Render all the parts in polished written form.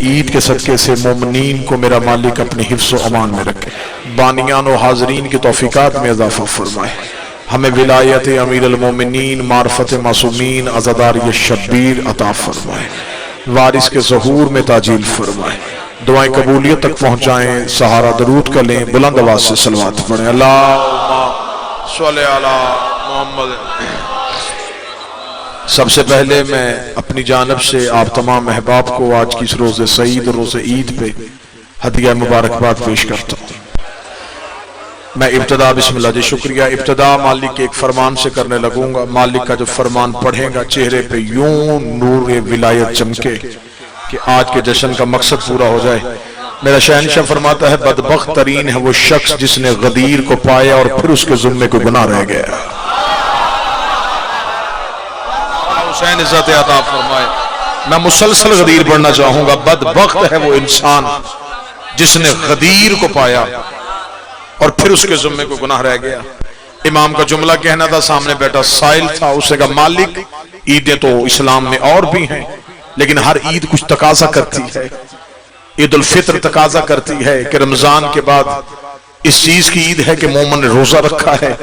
عید کے صدقے سے مومنین کو میرا مالک اپنے حفظ و امان میں رکھے، بانیان و حاضرین کی توفیقات میں اضافہ فرمائے، ہمیں ولایت امیر المومنین، معرفت معصومین، عزاداری شبیر عطا فرمائے، وارث کے ظہور میں تاجیل فرمائے، دعائیں قبولیت تک پہنچائیں۔ سہارا درود کا لیں، بلند آواز سے صلوات پڑھیں۔ اللہم صلی علی محمد۔ سب سے پہلے میں اپنی جانب سے آپ تمام احباب کو آج کی اس روز سعید اور روز عید پہ ہدیہ مبارکباد پیش کرتا ہوں۔ میں ابتدا بسم اللہ جی شکریہ، ابتدا مالک کے ایک فرمان سے کرنے لگوں گا۔ مالک کا جو فرمان پڑھیں گا چہرے پہ یوں نور ولایت چمکے کہ آج کے جشن کا مقصد پورا ہو جائے۔ میرا شہنشاہ فرماتا ہے بدبخت ترین ہے وہ شخص جس نے غدیر کو پایا اور پھر اس کے ذمے کو گناہ رہ گیا۔ حسین عزت عطا فرمائے۔ میں مسلسل غدیر پڑھنا چاہوں گا۔ بدبخت ہے وہ انسان جس نے غدیر کو پایا اور پھر اس کے ذمے کو گناہ رہ گیا۔ امام کا جملہ کہنا تھا، سامنے بیٹا سائل تھا، اسے کہا مالک عیدیں تو اسلام میں اور بھی ہیں لیکن ہر عید کچھ تقاضا کرتی ہے۔ عید الفطر تقاضا کرتی ہے کہ رمضان کے بعد اس چیز کی عید ہے کہ مومن نے روزہ رکھا ہے۔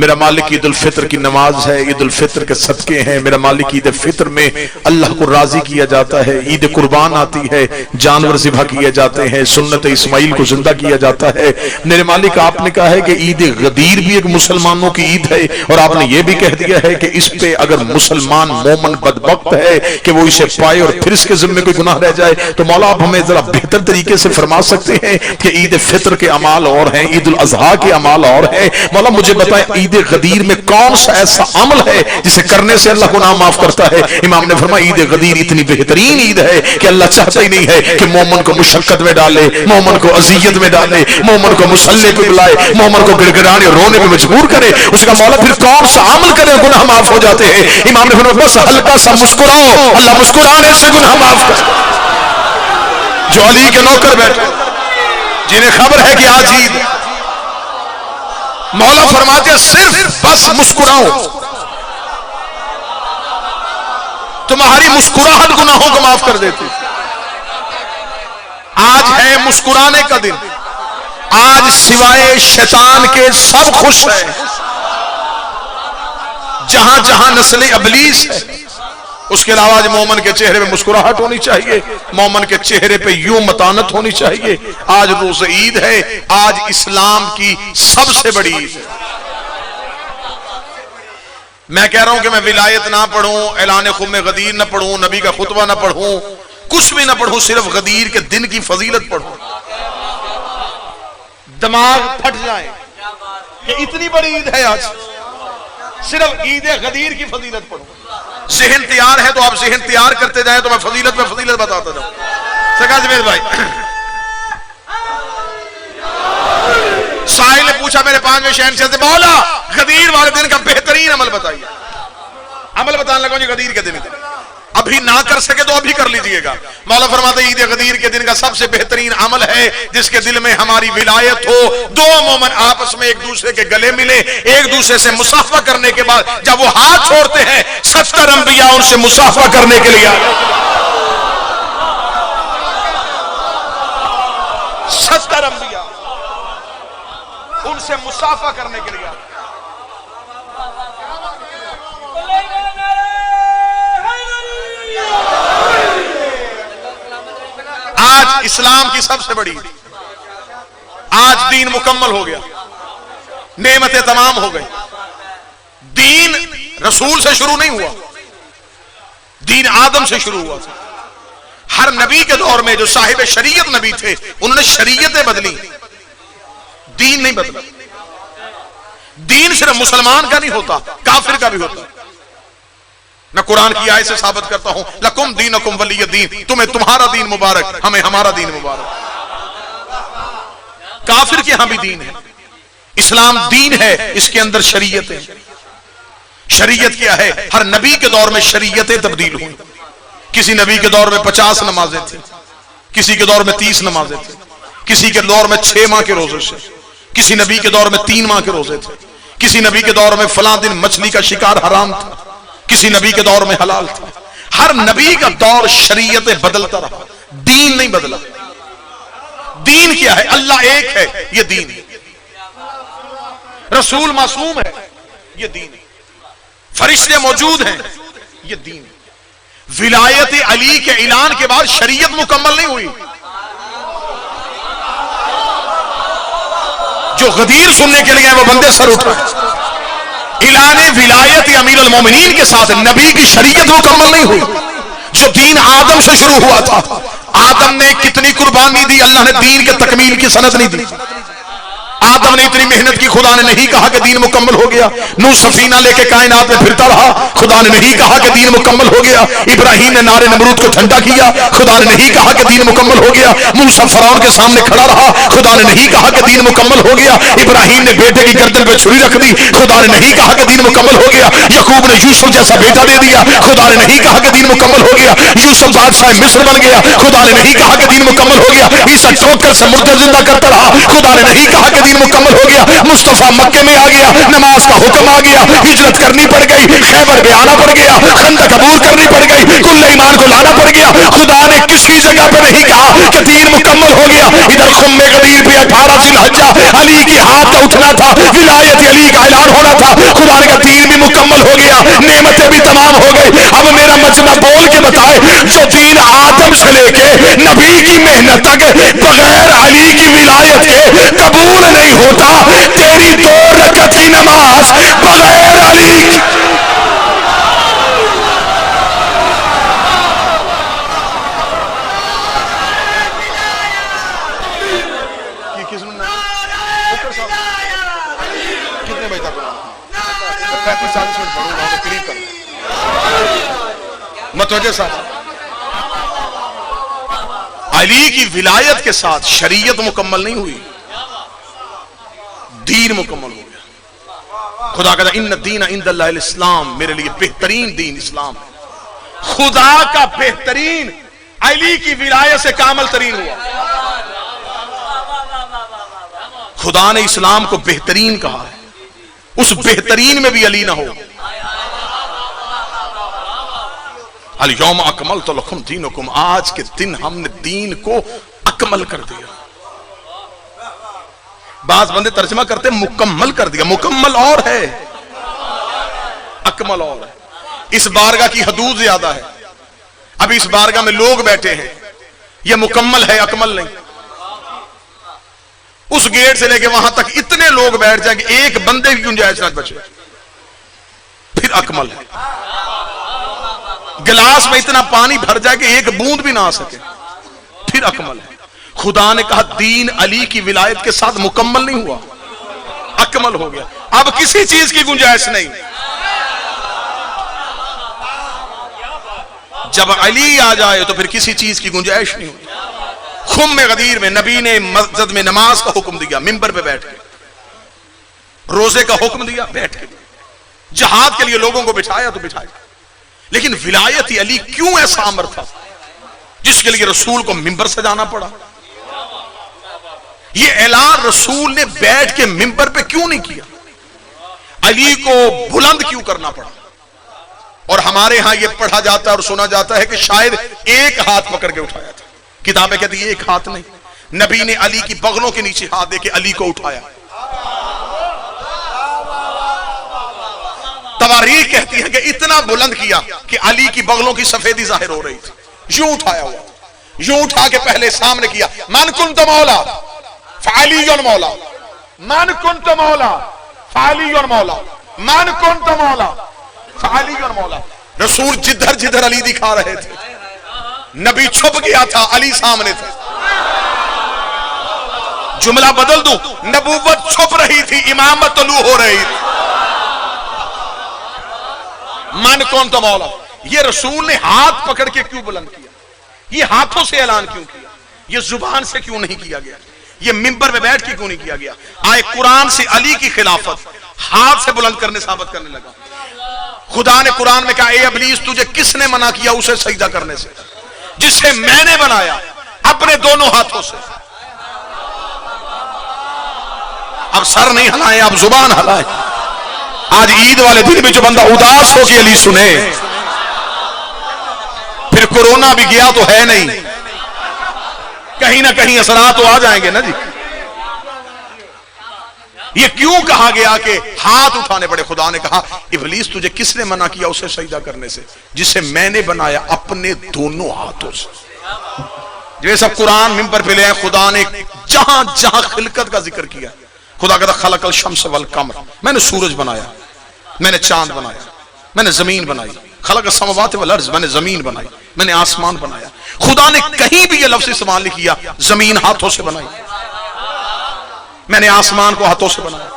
میرا مالک عید الفطر کی نماز ہے، عید الفطر کے صدقے ہیں۔ میرا مالک عید فطر میں اللہ کو راضی کیا جاتا ہے۔ عید قربان آتی ہے، جانور ذبح کیے جاتے ہیں، سنت اسماعیل کو زندہ کیا جاتا ہے۔ میرے مالک آپ نے کہا ہے کہ عید غدیر بھی ایک مسلمانوں کی عید ہے، اور آپ نے یہ بھی کہہ دیا ہے کہ اس پہ اگر مسلمان مومن بدبخت ہے کہ وہ اسے پائے اور پھر اس کے ذمے کوئی گناہ رہ جائے، تو مولا آپ ہمیں ذرا بہتر طریقے سے فرما سکتے ہیں کہ عید فطر کے اعمال اور ہیں، عید الاضحیٰ کے اعمال اور ہیں۔ مولا مجھے بتائیں عید غدیر میں کون سا ایسا عمل ہے جسے کرنے سے اللہ گناہ معاف کرتا ہے؟ امام نے فرمایا عید غدیر اتنی بہترین عید ہے کہ اللہ چاہتا ہی نہیں ہے کہ مومن کو مشقت میں ڈالے، مومن کو اذیت میں ڈالے، مومن کو مصلے پہ بلائے، مومن کو گڑگڑانے رونے پہ مجبور کرے۔ اس کا مولا پھر کون سا عمل کرے گناہ معاف ہو جاتے ہیں؟ امام نے فرمایا بس ہلکا سا مسکراؤ، اللہ مسکرانے سے گناہ معاف کر۔ جو علی کے نوکر بیٹھے جنہیں خبر ہے کہ آج عید، مولا فرماتے ہیں صرف بس مسکراؤ، تمہاری مسکراہٹ گناہوں کو معاف کر دیتی۔ آج ہے مسکرانے کا دن، آج سوائے شیطان کے سب خوش ہیں۔ جہاں جہاں نسل ابلیس ہے اس کے علاوہ آج مومن کے چہرے پہ مسکراہٹ ہونی چاہیے، مومن کے چہرے پہ یوں متانت ہونی چاہیے۔ آج روز عید ہے، آج اسلام کی سب سے بڑی عید ہے۔ میں کہہ رہا ہوں کہ میں ولایت نہ پڑھوں، اعلان خم غدیر نہ پڑھوں، نبی کا خطبہ نہ پڑھوں، کچھ بھی نہ پڑھوں، صرف غدیر کے دن کی فضیلت پڑھوں، دماغ پھٹ جائے کہ اتنی بڑی عید ہے آج، صرف عید غدیر کی فضیلت پڑھوں۔ ذہن تیار ہے تو آپ ذہن تیار کرتے جائیں تو میں فضیلت میں فضیلت بتاتا جاؤں۔ سرکار زبید بھائی، سائل نے پوچھا میرے پانچویں شہنشاہ سے، مولا غدیر والے دن کا بہترین عمل بتائیے۔ عمل بتانے لگا جی غدیر کے دن ابھی نہ کر سکے تو ابھی کر لیجئے گا۔ مولا فرماتے ہیں عید غدیر کے دن کا سب سے بہترین عمل ہے جس کے دل میں ہماری ولایت ہو، دو مومن آپس میں ایک دوسرے کے گلے ملے، ایک دوسرے سے مصافحہ کرنے کے بعد جب وہ ہاتھ چھوڑتے ہیں 70 انبیاء ان سے مصافحہ کرنے کے لیے آئے، 70 انبیاء ان سے مصافحہ کرنے کے لیے آئے۔ آج اسلام کی سب سے بڑی، آج دین مکمل ہو گیا، نعمتیں تمام ہو گئی۔ دین رسول سے شروع نہیں ہوا، دین آدم سے شروع ہوا۔ ہر نبی کے دور میں جو صاحب شریعت نبی تھے انہوں نے شریعتیں بدلی، دین نہیں بدلا۔ دین صرف مسلمان کا نہیں ہوتا، کافر کا بھی ہوتا۔ میں قرآن کی آیت سے ثابت کرتا ہوں لکم دینکم ولی دین، تمہیں تمہارا دین مبارک، ہمیں ہمارا دین مبارک۔ کافر کے ہاں بھی دین ہے، اسلام دین ہے، اس کے اندر شریعت ہے۔ شریعت کیا ہے؟ ہر نبی کے دور میں شریعتیں تبدیل ہوئی۔ کسی نبی کے دور میں 50 نمازیں تھیں، کسی کے دور میں 30 نمازیں تھیں، کسی کے دور میں 6 ماہ کے روزے سے، کسی نبی کے دور میں 3 ماہ کے روزے تھے، کسی نبی کے دور میں فلاں دن مچھلی کا شکار حرام تھا، کسی نبی کے دور میں حلال تھا۔ ہر نبی کا دور شریعت بدلتا رہا، دین نہیں نہیں بدلا. دین کیا ہے؟ اللہ ایک ہے، یہ دین ہے. رسول معصوم ہے، یہ دین ہے. فرشتے موجود ہیں، یہ دین ہے. ولایت علی کے اعلان کے بعد شریعت مکمل نہیں ہوئی. جو غدیر سننے کے لیے وہ بندے سر اٹھائے. اعلان ولایت امیر المومنین کے ساتھ نبی کی شریعت مکمل نہیں ہوئی. جو دین آدم سے شروع ہوا تھا، آدم نے کتنی قربانی دی، اللہ نے دین کے تکمیل کی سند نہیں دی. آدم نے اتنی محنت کی، خدا نے نہیں کہا کہ دین مکمل ہو گیا. نوح سفینہ لے کے کائنات میں پھرتا رہا، خدا نے نہیں کہا کہ دین مکمل ہو گیا. ابراہیم نے نار نمرود کو ٹھنڈا کیا، خدا نے نہیں کہا کہ دین مکمل ہو گیا. موسیٰ فرعون کے سامنے کھڑا رہا، خدا نے نہیں کہا کہ دین مکمل ہو گیا. ابراہیم نے بیٹے کی گردن پہ چھری رکھ دی، خدا نے نہیں کہا کہ دین مکمل ہو گیا. یعقوب نے یوسف جیسا بیٹا دے دیا، خدا نے نہیں کہا کہ دین مکمل ہو گیا. یوسف بادشاہ مصر بن گیا، خدا نے نہیں کہا کہ دین مکمل ہو گیا. عیسیٰ ٹوکر سے مردے زندہ کرتا رہا، خدا نے نہیں کہا کہ دین مکمل ہو گیا. مصطفیٰ مکے میں آ گیا، نماز کا حکم آ گیا، ہجرت کرنی پڑ گئی، خیبر پہ آنا پڑ گیا، خندق عبور کرنی پڑ گئی، کل ایمان کو لانا پڑ گیا. خدا نے کسی جگہ پہ نہیں کہا کہ دین مکمل ہو گیا. ادھر خم غدیر پہ 18 ذی الحجہ علی کی ہاتھ کا اٹھنا تھا، ولایت علی کا اعلان ہونا تھا. خدا نے کہا دین بھی مکمل ہو گیا، نعمتیں بھی تمام ہو گئی. اب میرا مجمع بول کے بتائے، جو دین آدم سے لے کے نبی کی محنت تک بغیر علی کی ولایت کے قبول نہیں ہوتا. تیری 2 رکعت کی نماز بغیر علی کی کتنے بجے تک 35-40 منٹ پڑھوں گا، قریب کر متوجہ صاحب. علی کی ولایت کے ساتھ شریعت مکمل نہیں ہوئی، دین مکمل ہو گیا. خدا کہتا ان الدین عند اللہ الاسلام، میرے لیے بہترین دین اسلام ہے. خدا کا بہترین علی کی ولایت سے کامل ترین ہوا. خدا نے اسلام کو بہترین کہا ہے، اس بہترین میں بھی علی نہ ہو. الیوم اکملت لکم دینکم، آج کے دن ہم نے دین کو اکمل کر دیا. بعض بندے ترجمہ کرتے مکمل کر دیا. مکمل اور ہے، اکمل اور ہے. اس بارگاہ کی حدود زیادہ ہے. اب اس بارگاہ میں لوگ بیٹھے ہیں، یہ مکمل ہے، اکمل نہیں. اس گیٹ سے لے کے وہاں تک اتنے لوگ بیٹھ جائیں کہ ایک بندے کی گنجائش نہ بچے، پھر اکمل ہے. گلاس میں اتنا پانی بھر جائے کہ ایک بوند بھی نہ آ سکے، پھر اکمل ہے. خدا نے کہا دین علی کی ولایت کے ساتھ مکمل نہیں ہوا، اکمل ہو گیا. اب کسی چیز کی گنجائش نہیں. جب علی آ جائے تو پھر کسی چیز کی گنجائش نہیں ہوتی. خم غدیر میں نبی نے مسجد میں نماز کا حکم دیا، منبر پہ بیٹھ کے. روزے کا حکم دیا، بیٹھ کے. جہاد کے لیے لوگوں کو بٹھایا تو بٹھایا. لیکن ولایت علی کیوں ایسا امر تھا جس کے لیے رسول کو منبر سے جانا پڑا؟ یہ اعلان رسول نے بیٹھ کے منبر پہ کیوں نہیں کیا؟ علی کو بلند کیوں کرنا پڑا؟ اور ہمارے ہاں یہ پڑھا جاتا ہے اور سنا جاتا ہے کہ شاید ایک ہاتھ پکڑ کے اٹھایا تھا. کتابیں کہتی ہیں ایک ہاتھ نہیں، نبی نے علی کی بغلوں کے نیچے ہاتھ دے کے علی کو اٹھایا. تواریخ کہتی ہے کہ اتنا بلند کیا کہ علی کی بغلوں کی سفیدی ظاہر ہو رہی تھی. یوں اٹھایا ہوا، یوں اٹھا کے پہلے سامنے کیا. من کنت مولا فعلی مولا، من کنت مولا فعلی مولا، من کنت مولا فعلی مولا. رسول جدھر جدھر علی دکھا رہے تھے، نبی چھپ گیا تھا، علی سامنے تھے. جملہ بدل دوں، نبوت چھپ رہی تھی، امامت طلوع ہو رہی تھی. من کون تو مولا. یہ رسول نے ہاتھ پکڑ کے کیوں بلند کیا؟ یہ ہاتھوں سے اعلان کیوں کیا؟ یہ زبان سے کیوں نہیں کیا گیا؟ یہ منبر میں بیٹھ کے کیوں نہیں کیا گیا؟ آئے قرآن سے علی کی خلافت ہاتھ سے بلند کرنے ثابت کرنے لگا. خدا نے قرآن میں کہا اے ابلیس تجھے کس نے منع کیا اسے سجدہ کرنے سے؟ جسے میں نے بنایا اپنے دونوں ہاتھوں سے. اب سر نہیں ہلائیں، اب زبان ہلائیں. آج عید والے دن میں جو بندہ اداس ہو کے علی سنے، پھر کورونا بھی گیا تو ہے نہیں، کہیں نہ کہیں اثرات تو آ جائیں گے نا جی. یہ کیوں کہا گیا کہ ہاتھ اٹھانے پڑے؟ خدا نے کہا ابلیس تجھے کس نے منع کیا اسے سجدہ کرنے سے؟ جسے میں نے بنایا اپنے دونوں ہاتھوں سے. جو سب قرآن ممبر پہ لے آئے، خدا نے جہاں جہاں خلقت کا ذکر کیا، خدا کہتا خلق الشمس والقمر، میں نے سورج بنایا، میں نے چاند بنایا، میں نے زمین بنائی، خلق السماوات والارض، میں نے زمین بنائی، میں نے آسمان بنایا. خدا نے کہیں بھی یہ لفظ استعمال نہیں کیا زمین ہاتھوں سے بنائی، میں نے آسمان کو ہاتھوں سے بنایا،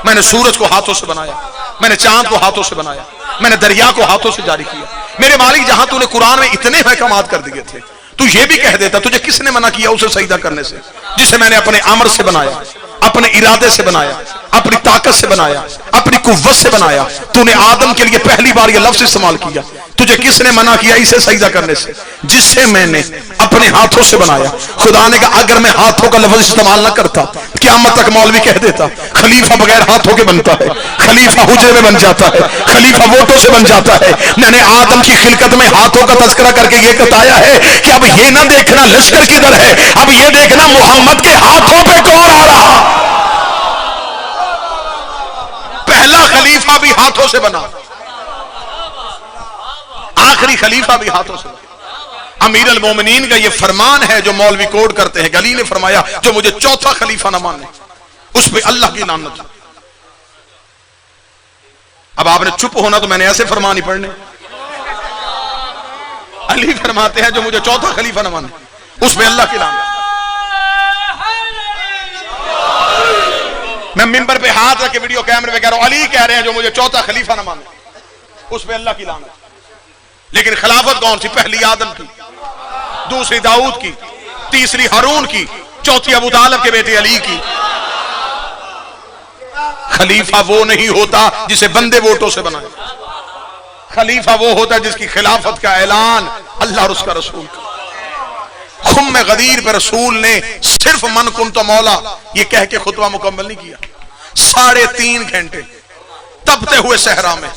میں نے سورج کو ہاتھوں سے بنایا، میں نے چاند کو ہاتھوں سے بنایا، میں نے دریا کو ہاتھوں سے جاری کیا. میرے مالک جہاں تو نے قرآن میں اتنے احکامات کر دیے تھے، تو یہ بھی کہہ دیتا تجھے کس نے منع کیا اسے سجدہ کرنے سے؟ جسے میں نے اپنے امر سے بنایا، اپنے ارادے سے بنایا، اپنی طاقت سے بنایا، اپنی قوت سے بنایا. تو نے آدم کے لیے پہلی بار یہ لفظ استعمال کیا، تجھے کس نے منع کیا اسے سجدہ کرنے سے؟ جسے میں نے اپنے ہاتھوں سے بنایا. خدا نے کہا اگر میں ہاتھوں کا لفظ استعمال نہ کرتا، قیامت تک مولوی کہہ دیتا خلیفہ بغیر ہاتھوں کے بنتا ہے، خلیفہ حجرے میں بن جاتا ہے، خلیفہ ووٹوں سے بن جاتا ہے. میں نے آدم کی خلقت میں ہاتھوں کا تذکرہ کر کے یہ بتایا ہے کہ اب یہ نہ دیکھنا لشکر کدھر ہے، اب یہ دیکھنا محمد کے ہاتھوں پہ کون آ رہا. پہلا خلیفہ بھی ہاتھوں سے بنا، آخری خلیفہ بھی ہاتھوں سے بنا. امیر المومنین کا یہ فرمان ہے جو مولوی کوڈ کرتے ہیں. علی نے فرمایا جو مجھے چوتھا خلیفہ نہ مانے اس پہ اللہ کی لعنت. اب آپ نے چپ ہونا تو میں نے ایسے فرمان ہی پڑھنے. علی فرماتے ہیں جو مجھے چوتھا خلیفہ نہ مانے اس پہ اللہ کی لعنت. میں ممبر پہ ہاتھ رکھ کے ویڈیو کیمرے پہ کہہ رہا ہوں علی کہہ رہے ہیں جو مجھے چوتھا خلیفہ نہ مانے اس پہ اللہ کی لعنت. لیکن خلافت کون سی؟ پہلی آدم کی، دوسری داؤد کی، تیسری ہارون کی، چوتھی ابو طالب کے بیٹے علی کی. خلیفہ وہ نہیں ہوتا جسے بندے ووٹوں سے بنائے، خلیفہ وہ ہوتا ہے جس کی خلافت کا اعلان اللہ اور اس کا رسول کا. خم غدیر پہ رسول نے صرف من کن تو مولا یہ کہہ کے خطبہ مکمل نہیں کیا. 3.5 گھنٹے تپتے ہوئے صحرا میں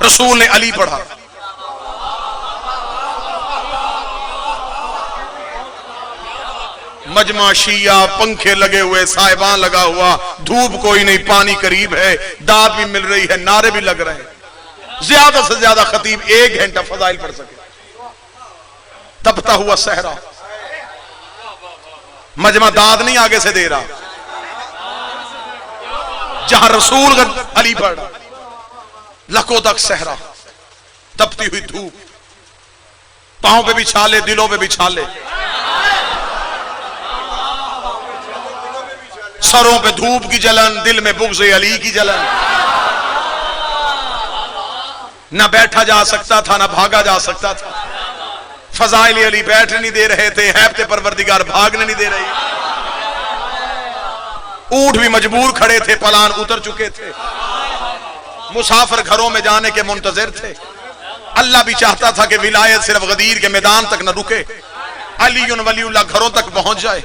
رسول نے علی پڑھا. مجمع شیعہ، پنکھے لگے ہوئے، صاحبان لگا ہوا، دھوپ کوئی نہیں، پانی قریب ہے، داد بھی مل رہی ہے، نعرے بھی لگ رہے ہیں. زیادہ سے زیادہ خطیب 1 گھنٹہ فضائل پڑھ سکے. تپتا ہوا صحرا، مجمع داد نہیں آگے سے دے رہا، جہاں رسول علی پڑھ رہا. لکھوں تک صحرا، تپتی ہوئی دھوپ، پاؤں پہ بھی چھالے، دلوں پہ بھی چھالے، سروں پہ دھوپ کی جلن، دل میں بغض علی کی جلن. نہ بیٹھا جا سکتا تھا نہ بھاگا جا سکتا تھا. فضائل علی بیٹھ نہیں دے رہے تھے، ہیبت پروردگار بھاگنے نہیں دے رہی. اونٹ بھی مجبور کھڑے تھے، پلان اتر چکے تھے، مسافر گھروں میں جانے کے منتظر تھے. اللہ بھی چاہتا تھا کہ ولایت صرف غدیر کے میدان تک نہ رکے، علی ولی اللہ گھروں تک پہنچ جائے.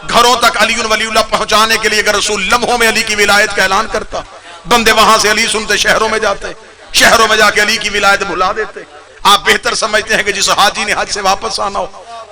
گھروں تک علی ولی اللہ پہنچانے کے لیے اگر رسول لمحوں میں علی کی ولایت کا اعلان کرتا، بندے وہاں سے علی سنتے شہروں میں جاتے، شہروں میں جا کے علی کی ولایت بھلا دیتے. آپ بہتر سمجھتے ہیں کہ جس حاجی نے حج سے واپس آنا ہو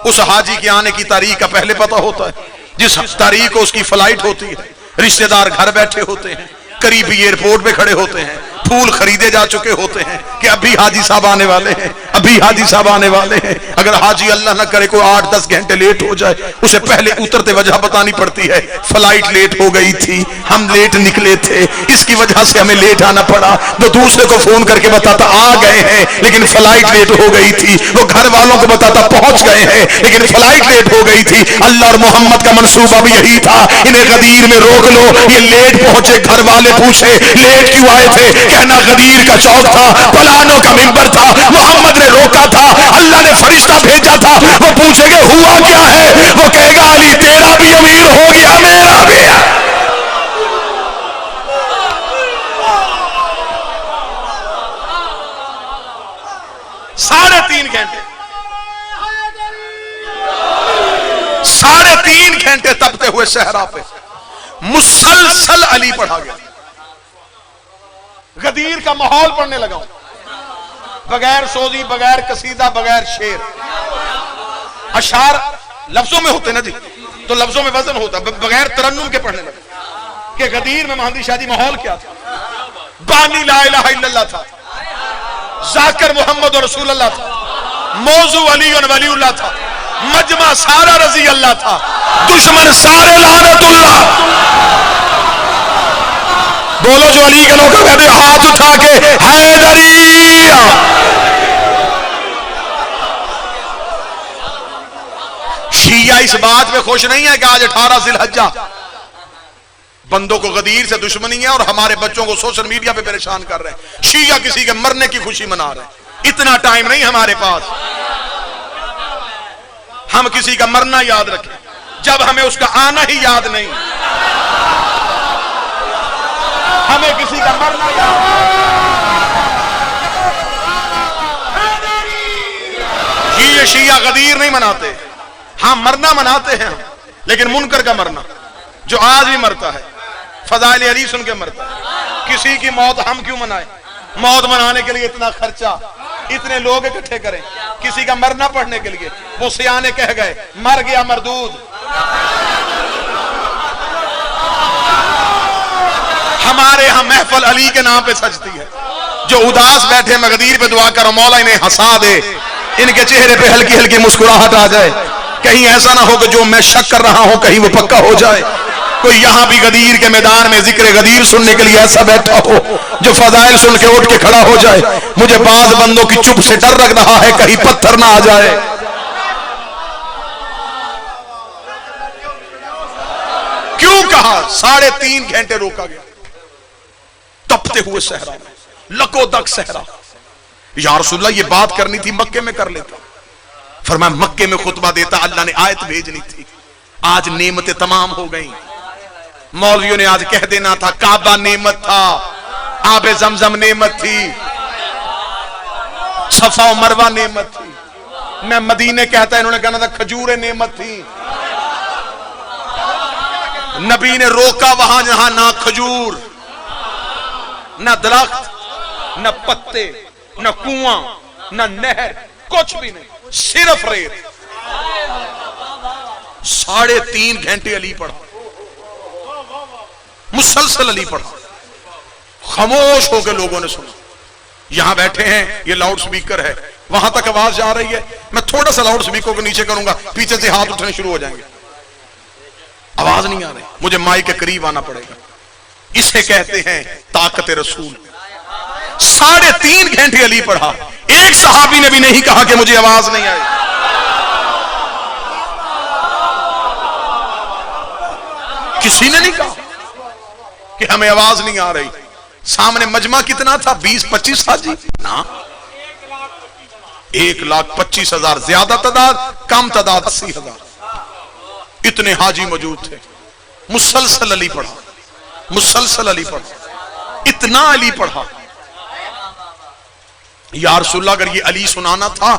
اس حاجی کے آنے کی تاریخ کا پہلے پتہ ہوتا ہے. جس تاریخ کو اس کی فلائٹ ہوتی ہے، رشتہ دار گھر بیٹھے ہوتے ہیں، قریبی ایئرپورٹ پہ کھڑے ہوتے ہیں، پھول خریدے جا چکے ہوتے ہیں کہ ابھی حاجی صاحب آنے والے ہیں، ابھی حاجی صاحب آنے والے ہیں. اگر حاجی اللہ نہ کرے کوئی 8-10 گھنٹے لیٹ ہو جائے، اسے پہلے اترتے وجہ بتانی پڑتی ہے، فلائٹ لیٹ ہو گئی تھی، ہم لیٹ نکلے تھے، اس کی وجہ سے ہمیں لیٹ آنا پڑا. وہ دوسرے کو فون کر کے بتاتا آ گئے ہیں لیکن فلائٹ لیٹ ہو گئی تھی، وہ گھر والوں کو بتاتا پہنچ گئے ہیں لیکن فلائٹ لیٹ ہو گئی تھی. اللہ اور محمد کا منصوبہ بھی یہی تھا، انہیں غدیر میں روک لو، یہ لیٹ پہنچے. گھر والے پوچھے لیٹ کیوں آئے تھے؟ کہنا غدیر کا چوک تھا، پلانوں کا منبر تھا، محمد نے روکا تھا، اللہ نے فرشتہ بھیجا تھا. وہ پوچھے گے ہوا کیا ہے؟ وہ کہے گا علی تیرا بھی امیر ہو گیا، میرا بھی. 3.5 گھنٹے 3.5 گھنٹے تپتے ہوئے صحرا پہ مسلسل علی پڑھا گیا. غدیر کا ماحول پڑھنے لگا، بغیر سوزی، بغیر قصیدہ، بغیر شعر، اشعار لفظوں میں ہوتے نا جی، تو لفظوں میں وزن ہوتا، بغیر ترنم کے پڑھنے لگے کہ غدیر میں مہندی شادی ماحول کیا تھا؟ بانی لا الہ الا اللہ تھا، ذاکر محمد رسول اللہ تھا، موضوع علی ولی اللہ تھا، مجمع سارا رضی اللہ تھا، دشمن سارے لعنت اللہ۔ بولو جو علی کے لوگ کہتے ہیں ہاتھ اٹھا کے حیدری۔ شیعہ اس بات پہ خوش نہیں ہے کہ آج 18 ذی الحجہ بندوں کو غدیر سے دشمنی ہے اور ہمارے بچوں کو سوشل میڈیا پہ پریشان کر رہے ہیں۔ شیعہ کسی کے مرنے کی خوشی منا رہے ہیں، اتنا ٹائم نہیں ہمارے پاس ہم کسی کا مرنا یاد رکھیں جب ہمیں اس کا آنا ہی یاد نہیں۔ ہمیں کسی کا مرنا یاد، یہ شیعہ غدیر نہیں مناتے، ہاں مرنا مناتے ہیں ہم، لیکن منکر کا مرنا جو آج بھی مرتا ہے، فضائل علی سن کے مرتا ہے۔ کسی کی موت ہم کیوں منائیں؟ موت منانے کے لیے اتنا خرچہ، اتنے لوگ اکٹھے کریں کسی کا مرنا پڑھنے کے لیے؟ وہ سیانے کہہ گئے مر گیا مردود۔ ہمارے ہاں محفل علی کے نام پہ سجتی ہے، جو اداس بیٹھے مغدیر پہ دعا کرو مولا انہیں ہنسا دے، ان کے چہرے پہ ہلکی ہلکی مسکراہٹ آ جائے، کہیں ایسا نہ ہو کہ جو میں شک کر رہا ہوں کہیں وہ پکا ہو جائے۔ کوئی یہاں بھی غدیر کے میدان میں ذکر غدیر سننے کے لیے ایسا بیٹھا ہو جو فضائل سن کے اٹھ کے کھڑا ہو جائے۔ مجھے بعض بندوں کی چپ سے ڈر لگ رہا ہے کہیں پتھر نہ آ جائے۔ کیوں کہا 3.5 گھنٹے روکا گیا؟ تپتے ہوئے صحرا میں، لکو دک صحرا۔ یا رسول اللہ یہ بات کرنی تھی مکے میں کر لیتا، فرمایا مکے میں خطبہ دیتا، اللہ نے آیت بھیجنی تھی، آج نعمتیں تمام ہو گئیں۔ مولویوں نے آج کہہ دینا تھا کعبہ نعمت تھا، آب زمزم نعمت تھی، صفا و مروہ نعمت تھی، میں مدینے کہتا ہے انہوں نے کہنا تھا کھجوریں نعمت تھی۔ نبی نے روکا وہاں جہاں نہ کھجور، نہ درخت، نہ پتے، نہ کنواں، نہ نہر، کچھ بھی نہیں، صرف ریت۔ 3.5 گھنٹے علی پڑھا، مسلسل علی پڑھا، خاموش ہو کے لوگوں نے سنا۔ یہاں بیٹھے ہیں، یہ لاؤڈ سپیکر ہے، وہاں تک آواز جا رہی ہے، میں تھوڑا سا لاؤڈ سپیکر کو نیچے کروں گا، پیچھے سے ہاتھ اٹھنے شروع ہو جائیں گے، آواز نہیں آ رہی، مجھے مائک کے قریب آنا پڑے گا۔ اسے کہتے ہیں طاقت رسول۔ 3.5 گھنٹے علی پڑھا، ایک صحابی نے بھی نہیں کہا کہ مجھے آواز نہیں آئی۔ کسی نے نہیں کہا کہ ہمیں آواز نہیں آ رہی۔ سامنے مجمع کتنا تھا؟ 20-25 حاجی نا، 1,25,000 زیادہ تعداد، کم تعداد 80,000، اتنے حاجی موجود تھے۔ مسلسل علی پڑھا، مسلسل علی پڑھا، اتنا علی پڑھا۔ یا رسول اللہ اگر یہ علی سنانا تھا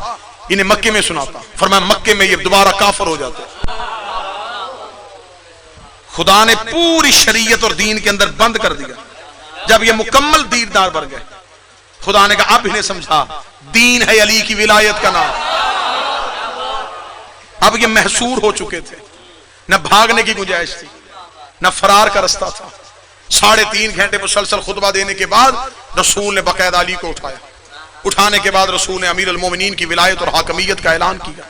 انہیں مکے میں سناتا، فرمایا مکے میں یہ دوبارہ کافر ہو جاتے۔ خدا نے پوری شریعت اور دین کے اندر بند کر دیا۔ جب یہ مکمل دیندار بن گئے، خدا نے کہا اب انہیں سمجھا دین ہے علی کی ولایت کا نام۔ اب یہ محصور ہو چکے تھے، نہ بھاگنے کی گنجائش تھی، نہ فرار کا رستہ تھا۔ 3.5 گھنٹے مسلسل خطبہ دینے کے بعد رسول نے باقاعدہ علی کو اٹھایا۔ اٹھانے کے بعد رسول نے امیر المومنین کی ولایت اور حاکمیت کا اعلان کیا۔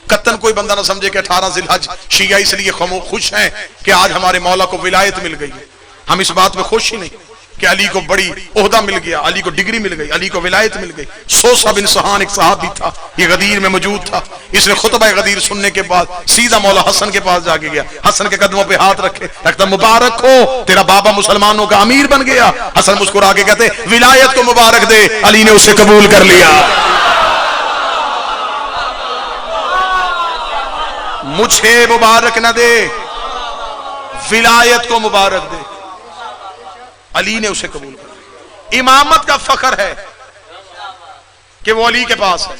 قطن کوئی بندہ نہ سمجھے کہ 18 ذی الحج شیعہ اس لیے خوش ہیں کہ آج ہمارے مولا کو ولایت مل گئی ہے۔ ہم اس بات میں خوش ہی نہیں کہ علی کو بڑی عہدہ مل گیا، علی کو ڈگری مل گئی، علی کو ولایت مل گئی۔ سوسہ بن سہان ایک صحابی تھا، یہ غدیر میں موجود تھا، اس نے خطبہ غدیر سننے کے بعد سیدھا مولا حسن کے پاس جا کے گیا، حسن کے قدموں پہ ہاتھ رکھے، رکھتا مبارک ہو تیرا بابا مسلمانوں کا امیر بن گیا۔ حسن مسکرا کے کہتے ولایت کو مبارک دے، علی نے اسے قبول کر لیا۔ مجھے مبارک نہ دے، ولایت کو مبارک دے، علی نے اسے قبول کر۔ امامت کا فخر ہے کہ وہ علی کے پاس ہے،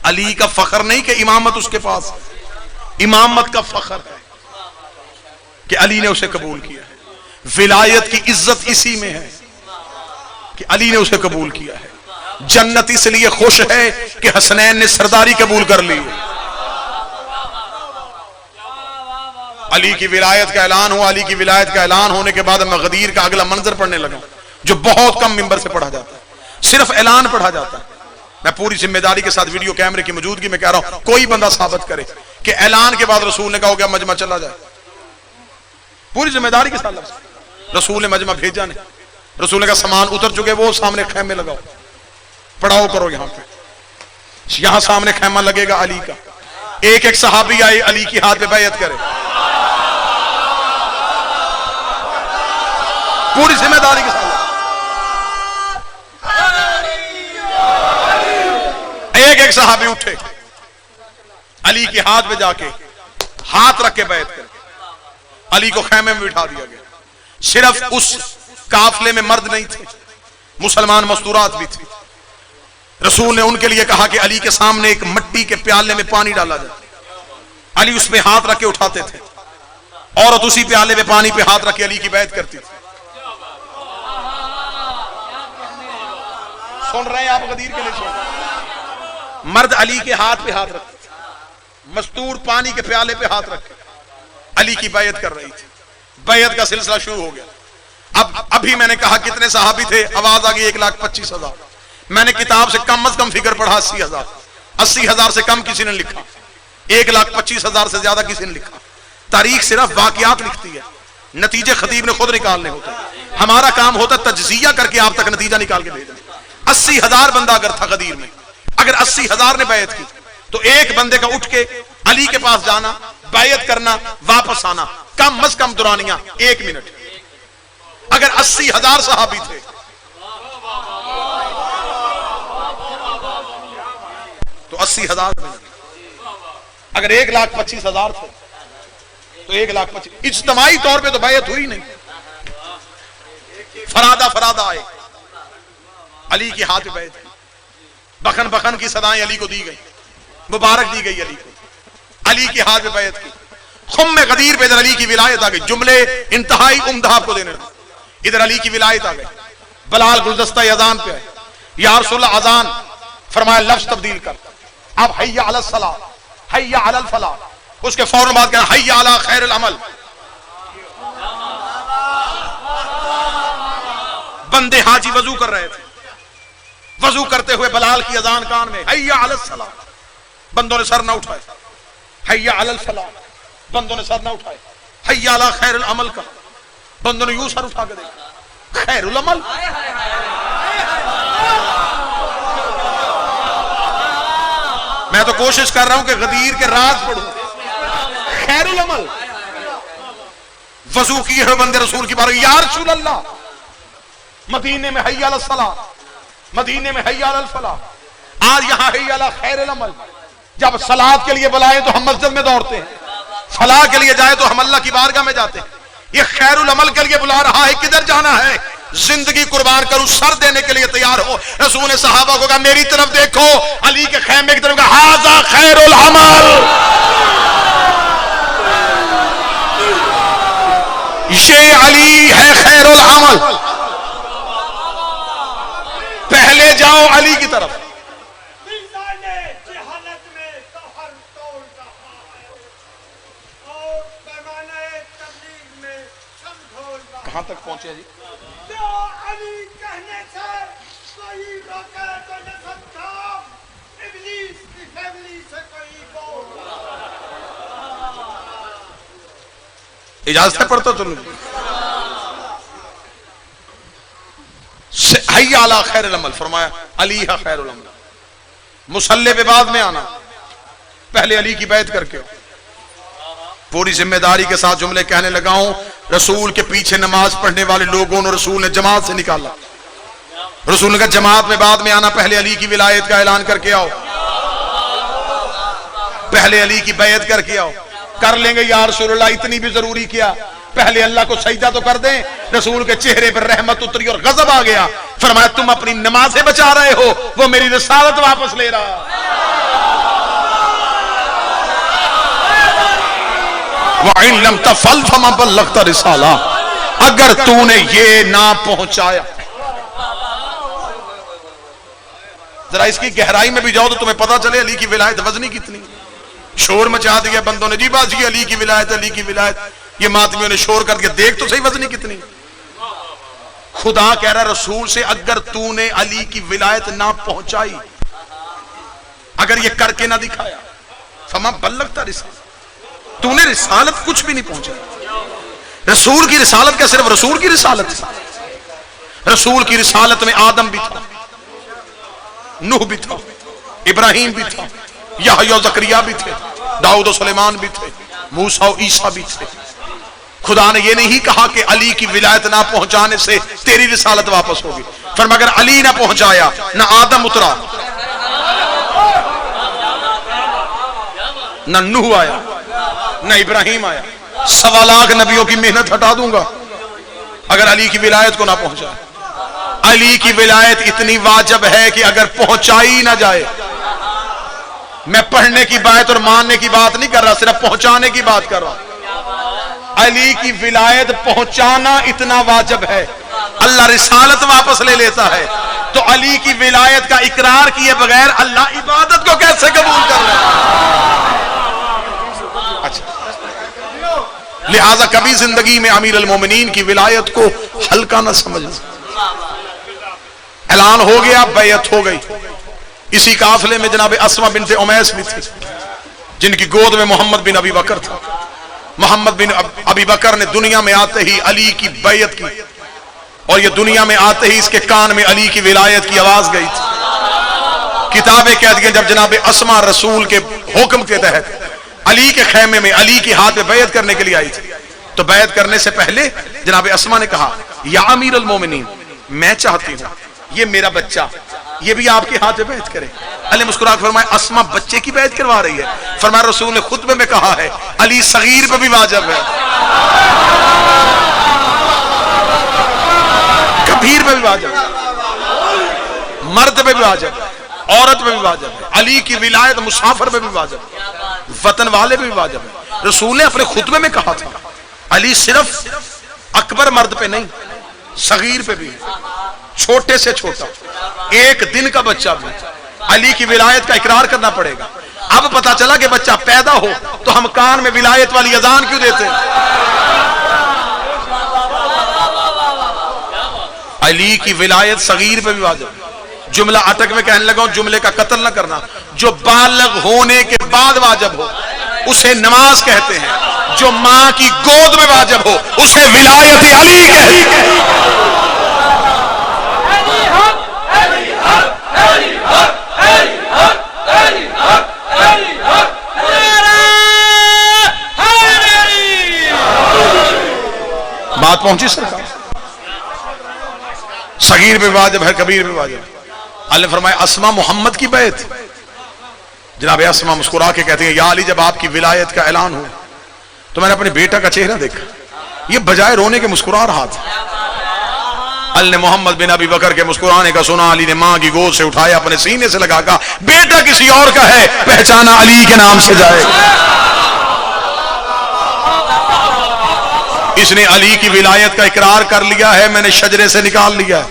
علی کا فخر نہیں کہ امامت اس کے پاس ہے، امامت کا فخر ہے کہ علی نے اسے قبول کیا ہے۔ ولایت کی عزت اسی میں ہے کہ علی نے اسے قبول کیا ہے۔ جنت اس لیے خوش ہے کہ حسنین نے سرداری قبول کر لی، علی کی ولایت کا اعلان ہوا. علی کی ولایت کا اعلان ہونے کے بعد میں غدیر کا اگلا منظر پڑھنے لگا جو بہت کم منبر سے پڑھا جاتا ہے. صرف اعلان پڑھا جاتا ہے. میں پوری ذمہ داری کے ساتھ ویڈیو کیمرے کی موجودگی میں کہہ رہا ہوں, کوئی بندہ ثابت کرے کہ اعلان کے بعد رسول نے کہا ہو گیا مجمع چلا جائے. پوری ذمہ داری کے ساتھ لفظ رسول نے مجمع بھیجا نہیں. رسول نے کہا سامان اتر چکے, وہ سامنے خیمے لگاؤ, پڑاؤ کرو یہاں پہ. یہاں سامنے خیمہ لگے گا علی کا. ایک ایک صحابی آئے علی کی ہاتھ پہ بیعت کرے. پوری ذمہ داری کے ساتھ ایک ایک صحابی اٹھے, علی کے ہاتھ پہ جا کے ہاتھ رکھ کے بیعت کرے. علی کو خیمے میں بٹھا دیا گیا. صرف اس قافلے میں مرد نہیں تھے, مسلمان مستورات بھی تھے. رسول نے ان کے لیے کہا کہ علی کے سامنے ایک مٹی کے پیالے میں پانی ڈالا جائے. علی اس پہ ہاتھ رکھ کے اٹھاتے تھے. عورت اسی پیالے میں پانی پہ ہاتھ رکھ کے علی کی بیعت کرتی تھی. سن رہے ہیں آپ غدیر کے لیے سن رہے ہیں. مرد علی کے ہاتھ پہ ہاتھ رکھتے تھے, مستور پانی کے پیالے پہ ہاتھ رکھ کے علی کی بیعت کر رہی تھی. بیعت کا سلسلہ شروع ہو گیا. ابھی میں نے کہا کتنے صحابی تھے, آواز آ گئی 1,25,000. میں نے کتاب سے کم از کم فگر پڑھا 80,000. 80,000 سے کم کسی نے لکھا, 1,25,000 سے زیادہ کسی نے لکھا. تاریخ صرف واقعات لکھتی ہے, نتیجے خطیب نے خود نکالنے ہوتے ہیں. ہمارا کام ہوتا ہے تجزیہ کر کے آپ تک نتیجہ نکال کے بھیجنا. 80,000 بندہ اگر تھا غدیر میں, اگر 80,000 نے بیعت کی تو ایک بندے کا اٹھ کے علی کے پاس جانا, بیعت کرنا, واپس آنا, کم از کم دورانیہ 1 منٹ. اگر 80,000 صحابی تھے تو 80,000 منٹ. اگر 1,25,000 تھے تو 1,25,000. اجتماعی طور پہ تو بیعت ہوئی نہیں, فرادہ آئے, علی کے ہاتھ پہ بیعت کی. بخن بخن کی صدائیں علی کو دی گئی, مبارک دی گئی علی کو. علی کے ہاتھ پہ بیعت کی. خم غدیر پہ ادھر علی کی ولایت آ گئی. جملے انتہائی عمدہ آپ کو دینے لگے. ادھر علی کی ولایت آ گئی. بلال گلدستہ اذان پہ آئے, یا رسول اللہ اذان, فرمایا لفظ تبدیل کر, اب حی علی الصلاۃ, حی علی الفلاح. اس کے فوراً بعد کہا حی علی خیر العمل. بندے حاجی وضو کر رہے تھے, وضو کرتے ہوئے بلال کی اذان کان میں, حی علی الصلاۃ. بندوں نے سر نہ اٹھائے. حی علی الفلاح, بندوں نے سر نہ اٹھائے. حی علی خیر العمل کا, بندوں نے یوں سر اٹھا کے دیکھا. خیر العمل, میں تو کوشش کر رہا ہوں کہ غدیر کے راز پڑھوں. خیر العمل. وضو کیے ہوئے بندے رسول کی بار, یا رسول اللہ, مدینے میں حی علی الصلاۃ, مدینے میں حی علی الفلاح, آج یہاں حی علی خیر العمل. جب صلاۃ کے لیے بلائیں تو ہم مسجد میں دوڑتے ہیں, فلاح کے لیے جائے تو ہم اللہ کی بارگاہ میں جاتے ہیں. یہ خیر العمل کے لیے بلا رہا ہے, کدھر جانا ہے؟ زندگی قربان کروں, سر دینے کے لیے تیار ہو. رسول نے صحابہ کو کہا میری طرف دیکھو, علی کے خیمے کی طرف کہا ھذا خیر العمل, یہ علی ہے خیر العمل. پہلے جاؤ علی کی طرف. کہاں تک پہنچے جی؟ اجازت ہے پڑھتا چلو. حی علی خیر العمل, فرمایا علی ہے خیر العمل. مصلی پہ بعد میں آنا, پہلے علی کی بیعت کر کے. پوری ذمہ داری کے ساتھ جملے کہنے لگا ہوں. رسول کے پیچھے نماز پڑھنے والے لوگوں نے رسول نے جماعت سے نکالا. رسول نے کہا جماعت میں بعد میں آنا, پہلے علی کی ولایت کا اعلان کر کے آؤ, پہلے علی کی بیعت کر کے آؤ. کر لیں گے یا رسول اللہ, اتنی بھی ضروری کیا, پہلے اللہ کو سجدہ تو کر دیں. رسول کے چہرے پر رحمت اتری اور غضب آ گیا. فرمایا تم اپنی نمازیں بچا رہے ہو, وہ میری رسالت واپس لے رہا. وَإِن لَمْ تَفْعَلْ فَمَا بَلَّغْتَ رِسَالَةَ, اگر تو نے یہ نہ پہنچایا. ذرا اس کی گہرائی میں بھی جاؤ تو تمہیں پتا چلے علی کی ولایت وزنی کتنی. شور مچا دیا بندوں نے، جی بس یہ علی کی ولایت، علی کی ولایت. یہ ماتمیوں نے شور کر کے دیکھ تو صحیح وزنی کتنی. خدا کہہ رہا رسول سے اگر تو نے علی کی ولایت نہ پہنچائی، اگر یہ کر کے نہ دکھایا، فما بلغت رسالت، تو نے رسالت کچھ بھی نہیں پہنچائی. رسول کی رسالت کیا صرف رسول کی رسالت تھی؟ رسول کی رسالت میں آدم بھی تھا، نوح بھی تھا، ابراہیم بھی تھا، یحییٰ و زکریا بھی تھے، داؤد و سلیمان بھی تھے، موسیٰ و عیسیٰ بھی تھے. خدا نے یہ نہیں کہا کہ علی کی ولایت نہ پہنچانے سے تیری رسالت واپس ہوگی. فرمایا اگر علی نہ پہنچایا، نہ آدم اترا، نہ نوح آیا، نہ ابراہیم آیا، 1.25 لاکھ نبیوں کی محنت ہٹا دوں گا اگر علی کی ولایت کو نہ پہنچائے. علی کی ولایت اتنی واجب ہے کہ اگر پہنچائی نہ جائے، میں پڑھنے کی بات اور ماننے کی بات نہیں کر رہا، صرف پہنچانے کی بات کر رہا ہوں. علی کی ولایت پہنچانا اتنا واجب ہے. اللہ رسالت واپس لے لیتا ہے تو علی کی ولایت کا اقرار کیے بغیر اللہ عبادت کو کیسے قبول کر رہا ہے؟ اچھا، لہذا کبھی زندگی میں امیر المومنین کی ولایت کو ہلکا نہ سمجھنا. اعلان ہو گیا، بیعت ہو گئی. اسی قافلے میں جناب اسما بنت امیس بھی تھی، جن کی گود میں محمد بن ابی بکر تھا. محمد بن ابی بکر نے دنیا میں آتے ہی علی کی بیعت کی، اور یہ دنیا میں آتے ہی اس کے کان میں علی کی ولایت کی آواز گئی تھی. کتابیں کہتی ہیں جب جناب اسما رسول کے حکم کے تحت علی کے خیمے میں علی کے ہاتھ میں بیعت کرنے کے لیے آئی تھی، تو بیعت کرنے سے پہلے جناب اسما نے کہا یا امیر المومنین، میں چاہتی ہوں یہ میرا بچہ یہ بھی آپ کے ہاتھ میں بیعت کرے. علی مسکرا کے فرمایا اسما بچے کی بیعت کروا رہی ہے؟ فرمایا رسول نے خطبے میں کہا ہے علی صغیر پہ بھی واجب ہے، کبیر پہ بھی واجب ہے، مرد پہ بھی واجب ہے، عورت پہ بھی واجب ہے. علی کی ولایت مسافر پہ بھی واجب ہے، وطن والے پہ بھی واجب ہے. رسول نے اپنے خطبے میں کہا تھا علی صرف اکبر مرد پہ نہیں، صغیر پہ بھی، چھوٹے سے چھوٹا، ایک دن کا بچہ بھی علی کی ولایت کا اقرار کرنا پڑے گا. اب پتا چلا کہ بچہ پیدا ہو تو ہم کان میں ولایت والی اذان کیوں دیتے ہیں؟ علی کی ولایت صغیر پہ بھی واجب ہے. جملہ اٹک میں کہنے لگا ہوں، جملے کا قتل نہ کرنا. جو بالغ ہونے کے بعد واجب ہو اسے نماز کہتے ہیں، جو ماں کی گود میں واجب ہو اسے ولایت علی کہتے ہیں. بات پہنچی سرکار؟ صغیر پہ واجب ہے، کبیر پہ واجب ہے. اللہ نے فرمایا اسما محمد کی بیعت. جناب اسما مسکرا کے کہتے ہیں یا علی جب آپ کی ولایت کا اعلان ہو تو میں نے اپنے بیٹا کا چہرہ دیکھا، یہ بجائے رونے کے مسکرا رہا تھا. اللہ نے محمد بن ابی بکر کے مسکرانے کا سنا، علی نے ماں کی گود سے اٹھایا، اپنے سینے سے لگا کہا بیٹا کسی اور کا ہے، پہچانا علی کے نام سے جائے. اس نے علی کی ولایت کا اقرار کر لیا ہے، میں نے شجرے سے نکال لیا.